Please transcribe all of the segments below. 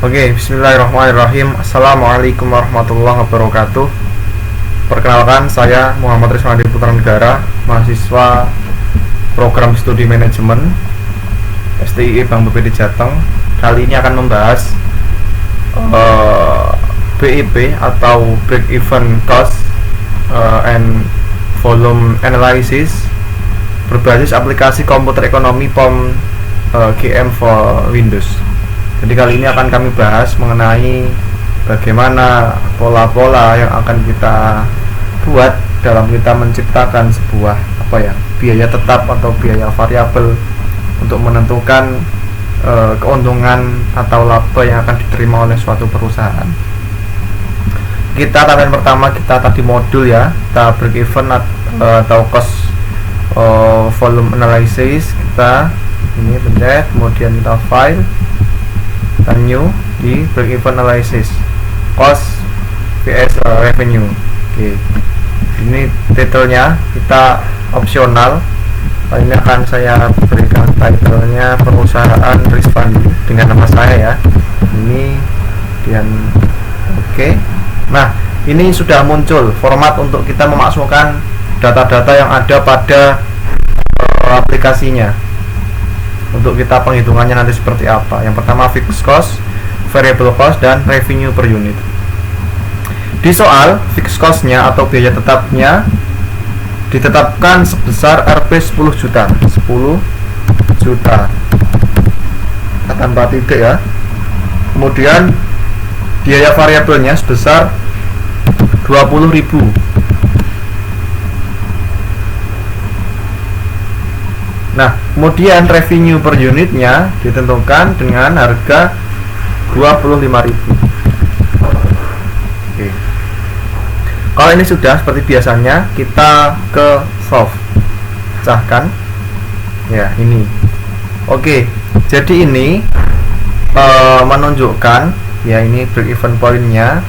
Oke, bismillahirrahmanirrahim. Assalamualaikum warahmatullahi wabarakatuh. Perkenalkan, saya Muhammad Rizwandi Putra Negara, mahasiswa Program Studi Manajemen STII Bank BPD Jateng. Kali ini akan membahas BIP atau Break Even Cost and Volume Analysis berbasis aplikasi komputer ekonomi POM GM for Windows. Jadi kali ini akan kami bahas mengenai bagaimana pola-pola yang akan kita buat dalam kita menciptakan sebuah biaya tetap atau biaya variabel untuk menentukan keuntungan atau laba yang akan diterima oleh suatu perusahaan. Kita tahapan pertama kita tadi modul ya, kita break even atau cost volume analysis. Kita ini pencet, kemudian kita file, kita new di break even analysis cost vs revenue. Oke, ini titelnya kita opsional. Ini akan saya berikan titlenya perusahaan Rizwandi dengan nama saya ya. Ini dan oke. Nah, ini sudah muncul format untuk kita memasukkan data-data yang ada pada aplikasinya untuk kita penghitungannya nanti seperti apa. Yang pertama fixed cost, variable cost, dan revenue per unit. Di soal fixed cost-nya atau biaya tetapnya ditetapkan sebesar Rp 10 juta. 10 juta tanpa titik ya. Kemudian biaya variabelnya sebesar 20.000. Nah, kemudian revenue per unitnya ditentukan dengan harga 25.000. Oke. Kalau ini sudah seperti biasanya, kita ke solve. Pecahkan. Ya, ini. Oke. Jadi ini menunjukkan ya, ini break even point-nya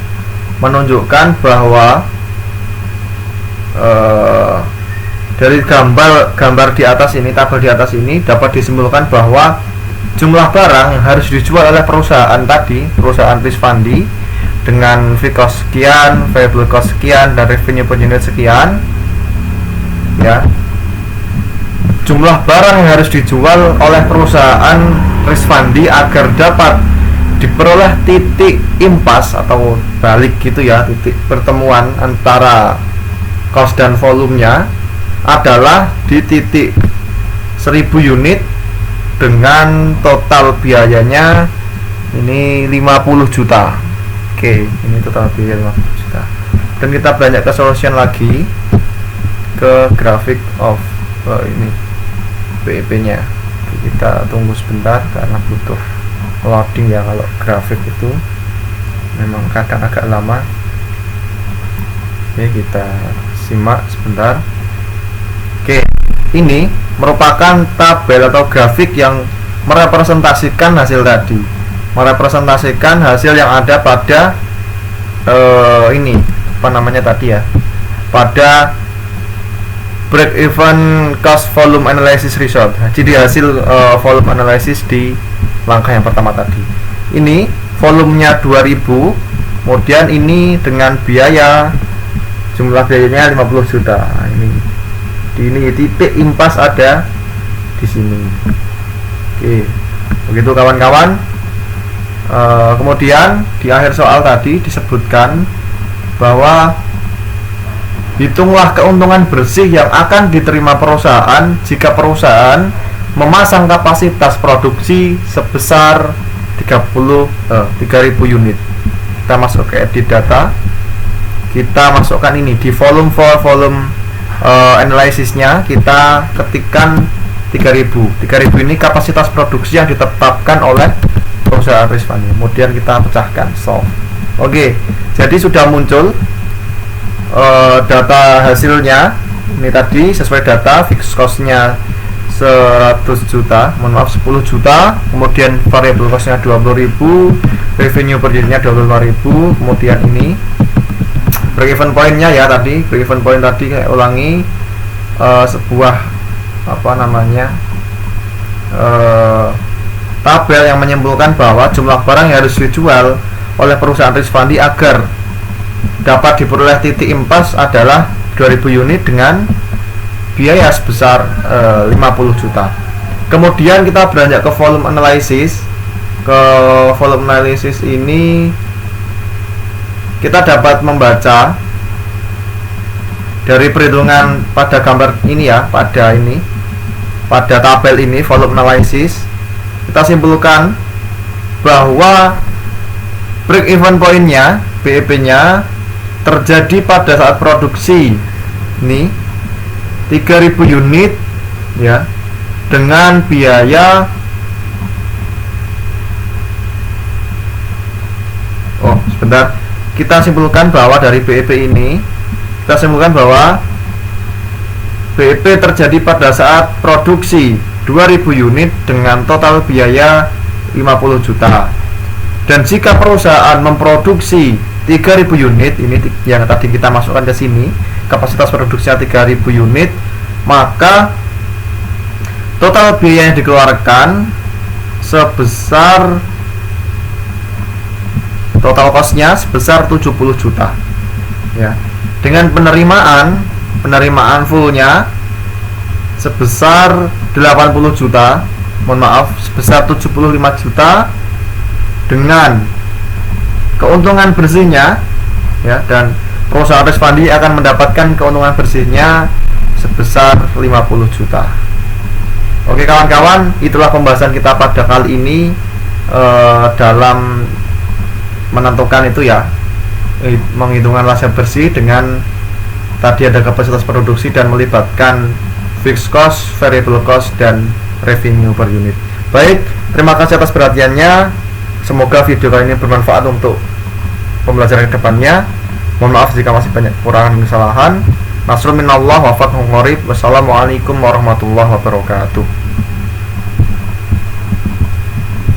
menunjukkan bahwa dari gambar di atas ini, tabel di atas ini dapat disimpulkan bahwa jumlah barang yang harus dijual oleh perusahaan tadi, perusahaan Rizwandi, dengan fixed cost sekian, variable cost sekian, dan revenue per unit sekian. Ya, jumlah barang yang harus dijual oleh perusahaan Rizwandi agar dapat diperoleh titik impas atau balik gitu ya, titik pertemuan antara cost dan volumenya adalah di titik 1000 unit dengan total biayanya ini 50 juta. Oke, ini total biaya 50 juta. Dan kita beranjak ke solution lagi, ke grafik of ini BIP nya. Kita tunggu sebentar karena butuh loading ya, kalau grafik itu memang kadang agak lama. Oke, kita simak sebentar. Oke, ini merupakan tabel atau grafik yang merepresentasikan hasil tadi, merepresentasikan hasil yang ada pada ini apa namanya tadi ya, pada break even cost volume analysis result. Jadi hasil volume analysis di langkah yang pertama tadi. Ini volumenya 2000, kemudian ini dengan biaya, jumlah biayanya 50 juta. Ini titik impas ada di sini. Oke, begitu kawan-kawan. Kemudian di akhir soal tadi disebutkan bahwa hitunglah keuntungan bersih yang akan diterima perusahaan jika perusahaan memasang kapasitas produksi sebesar 3.000 unit. Kita masuk ke edit data, kita masukkan ini di volume for volume analisisnya, kita ketikkan 3000 ini kapasitas produksi yang ditetapkan oleh perusahaan Rizwandi. Kemudian kita pecahkan solve. Oke, jadi sudah muncul data hasilnya. Ini tadi sesuai data fixed cost-nya 100 juta, mohon maaf 10 juta, kemudian variable cost-nya 20.000, revenue per unitnya 25.000. Kemudian ini break even point-nya ya, tadi break even point tadi kayak ulangi sebuah tabel yang menyimpulkan bahwa jumlah barang yang harus dijual oleh perusahaan Rizvandi agar dapat diperoleh titik impas adalah 2000 unit dengan biaya sebesar 50 juta. Kemudian kita beranjak ke volume analysis. Ke volume analysis ini kita dapat membaca dari perhitungan pada gambar ini ya, pada tabel ini volume analysis, kita simpulkan bahwa break even point-nya, BEP-nya terjadi pada saat produksi ini 3000 unit ya, dengan biaya kita simpulkan bahwa dari BEP ini bahwa BEP terjadi pada saat produksi 2000 unit dengan total biaya 50 juta. Dan jika perusahaan memproduksi 3000 unit, ini yang tadi kita masukkan ke sini, kapasitas produksinya 3000 unit, maka total biaya yang dikeluarkan sebesar, total cost-nya sebesar 70 juta ya. Dengan penerimaan full-nya sebesar 80 juta, sebesar 75 juta, dengan keuntungan bersihnya ya, dan perusahaan Rizvandi akan mendapatkan keuntungan bersihnya sebesar 50 juta. Oke kawan-kawan, itulah pembahasan kita pada kali ini dalam menentukan itu ya, menghitungkan laba bersih dengan tadi ada kapasitas produksi dan melibatkan fixed cost, variable cost, dan revenue per unit. Baik, terima kasih atas perhatiannya. Semoga video kali ini bermanfaat untuk pembelajaran kedepannya. Mohon maaf jika masih banyak kekurangan dan kesalahan. Nasrun minallah wa fathun qarib. Wassalamualaikum warahmatullahi wabarakatuh.